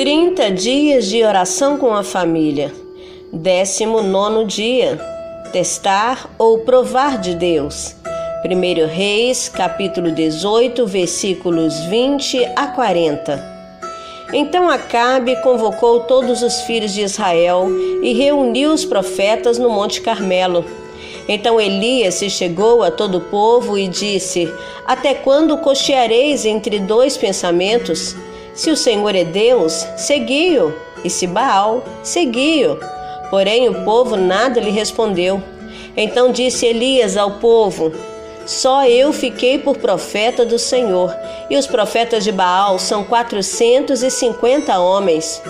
30 dias de oração com a família. 19º dia. Testar ou provar de Deus. 1 Reis, capítulo 18, versículos 20 a 40. Então Acabe convocou todos os filhos de Israel e reuniu os profetas no Monte Carmelo. Então Elias se chegou a todo o povo e disse: Até quando cocheareis entre dois pensamentos? Se o Senhor é Deus, segui-o, e se Baal, segui-o. Porém o povo nada lhe respondeu. Então disse Elias ao povo: Só eu fiquei por profeta do Senhor, e os profetas de Baal são 450 homens.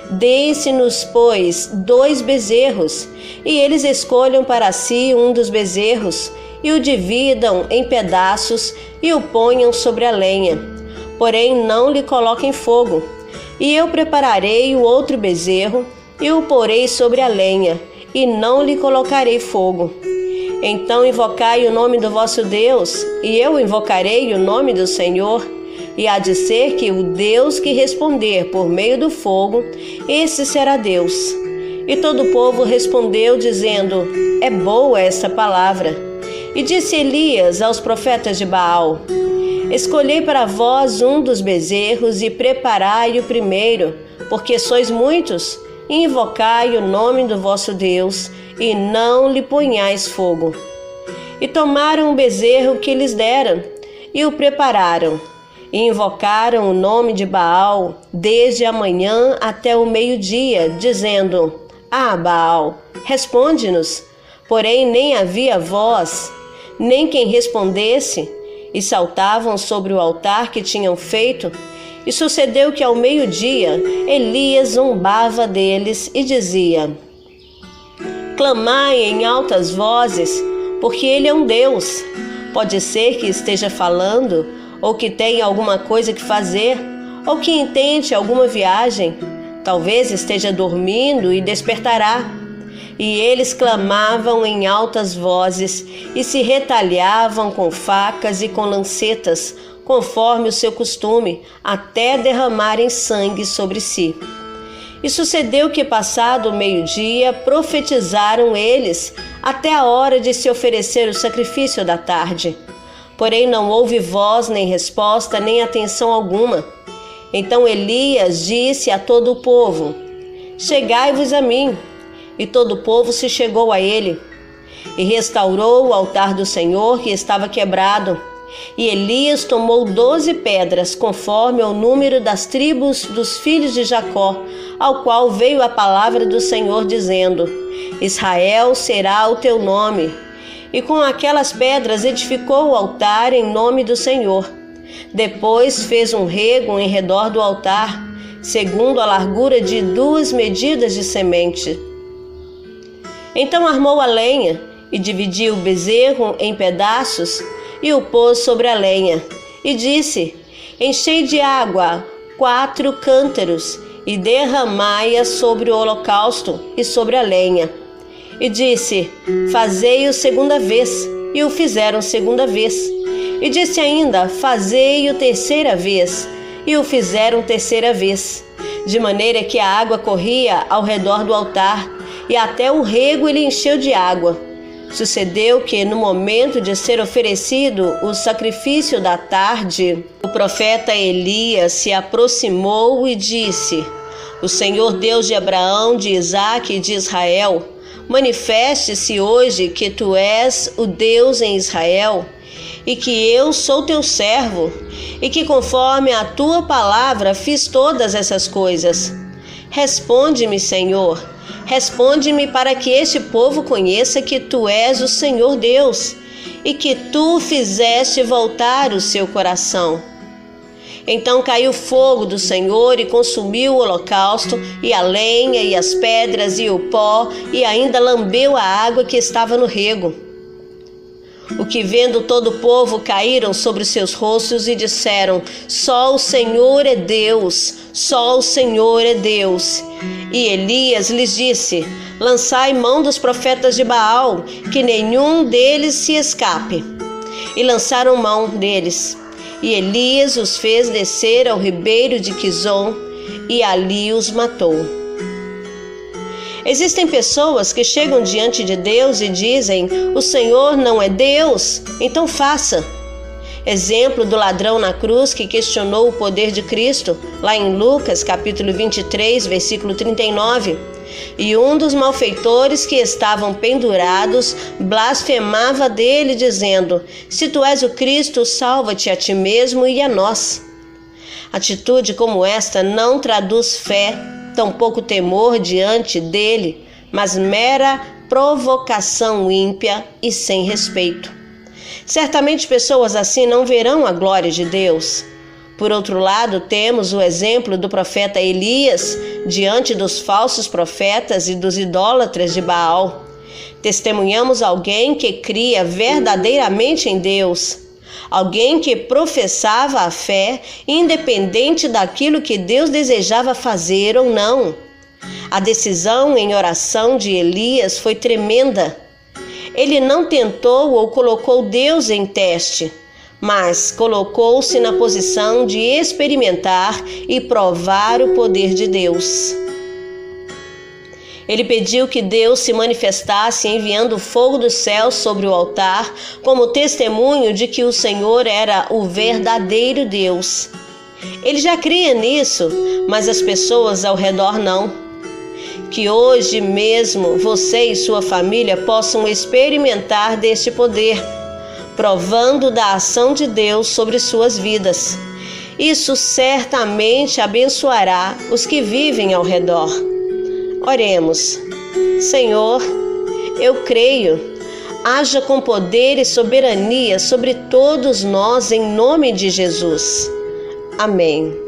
Dê-se-nos, pois, 2 bezerros, e eles escolham para si um dos bezerros, e o dividam em pedaços, e o ponham sobre a lenha. Porém não lhe coloquem fogo. E eu prepararei o outro bezerro, e o porei sobre a lenha, e não lhe colocarei fogo. Então invocai o nome do vosso Deus, e eu invocarei o nome do Senhor. E há de ser que o Deus que responder por meio do fogo, esse será Deus. E todo o povo respondeu, dizendo: É boa esta palavra. E disse Elias aos profetas de Baal: Escolhei para vós um dos bezerros e preparai-o primeiro, porque sois muitos, e invocai o nome do vosso Deus, e não lhe ponhais fogo. E tomaram o bezerro que lhes deram, e o prepararam, e invocaram o nome de Baal desde a manhã até o meio-dia, dizendo: Ah, Baal, responde-nos. Porém nem havia voz, nem quem respondesse, e saltavam sobre o altar que tinham feito. E sucedeu que ao meio-dia Elias zombava deles e dizia: Clamai em altas vozes, porque ele é um Deus. Pode ser que esteja falando, ou que tenha alguma coisa que fazer, ou que intente alguma viagem. Talvez esteja dormindo e despertará. E eles clamavam em altas vozes e se retalhavam com facas e com lancetas, conforme o seu costume, até derramarem sangue sobre si. E sucedeu que, passado o meio-dia, profetizaram eles até a hora de se oferecer o sacrifício da tarde. Porém não houve voz, nem resposta, nem atenção alguma. Então Elias disse a todo o povo: Chegai-vos a mim. E todo o povo se chegou a ele, e restaurou o altar do Senhor que estava quebrado. E Elias tomou 12 pedras, conforme ao número das tribos dos filhos de Jacó, ao qual veio a palavra do Senhor, dizendo: Israel será o teu nome. E com aquelas pedras edificou o altar em nome do Senhor. Depois fez um rego em redor do altar, segundo a largura de 2 medidas de semente. Então armou a lenha e dividiu o bezerro em pedaços e o pôs sobre a lenha. E disse: Enchei de água 4 cântaros e derramai-a sobre o holocausto e sobre a lenha. E disse: Fazei-o segunda vez. E o fizeram segunda vez. E disse ainda: Fazei-o terceira vez. E o fizeram terceira vez. De maneira que a água corria ao redor do altar, e até o rego ele encheu de água. Sucedeu que, no momento de ser oferecido o sacrifício da tarde, o profeta Elias se aproximou e disse: O Senhor Deus de Abraão, de Isaque e de Israel, manifeste-se hoje que tu és o Deus em Israel, e que eu sou teu servo, e que conforme a tua palavra fiz todas essas coisas. Responde-me, Senhor, responde-me, para que este povo conheça que tu és o Senhor Deus, e que tu fizeste voltar o seu coração. Então caiu fogo do Senhor e consumiu o holocausto, e a lenha, e as pedras, e o pó, e ainda lambeu a água que estava no rego. O que vendo todo o povo, caíram sobre os seus rostos e disseram: Só o Senhor é Deus, só o Senhor é Deus. E Elias lhes disse: Lançai mão dos profetas de Baal, que nenhum deles se escape. E lançaram mão deles. E Elias os fez descer ao ribeiro de Quizon, e ali os matou. Existem pessoas que chegam diante de Deus e dizem: o Senhor não é Deus, então faça. Exemplo do ladrão na cruz que questionou o poder de Cristo, lá em Lucas capítulo 23, versículo 39. E um dos malfeitores que estavam pendurados blasfemava dele, dizendo: se tu és o Cristo, salva-te a ti mesmo e a nós. Atitude como esta não traduz fé, tampouco temor diante dele, mas mera provocação ímpia e sem respeito. Certamente pessoas assim não verão a glória de Deus. Por outro lado, temos o exemplo do profeta Elias diante dos falsos profetas e dos idólatras de Baal. Testemunhamos alguém que cria verdadeiramente em Deus, alguém que professava a fé independente daquilo que Deus desejava fazer ou não. A decisão em oração de Elias foi tremenda. Ele não tentou ou colocou Deus em teste, mas colocou-se na posição de experimentar e provar o poder de Deus. Ele pediu que Deus se manifestasse enviando fogo do céu sobre o altar, como testemunho de que o Senhor era o verdadeiro Deus. Ele já cria nisso, mas as pessoas ao redor não. Que hoje mesmo você e sua família possam experimentar deste poder, provando da ação de Deus sobre suas vidas. Isso certamente abençoará os que vivem ao redor. Oremos. Senhor, eu creio. Haja com poder e soberania sobre todos nós em nome de Jesus. Amém.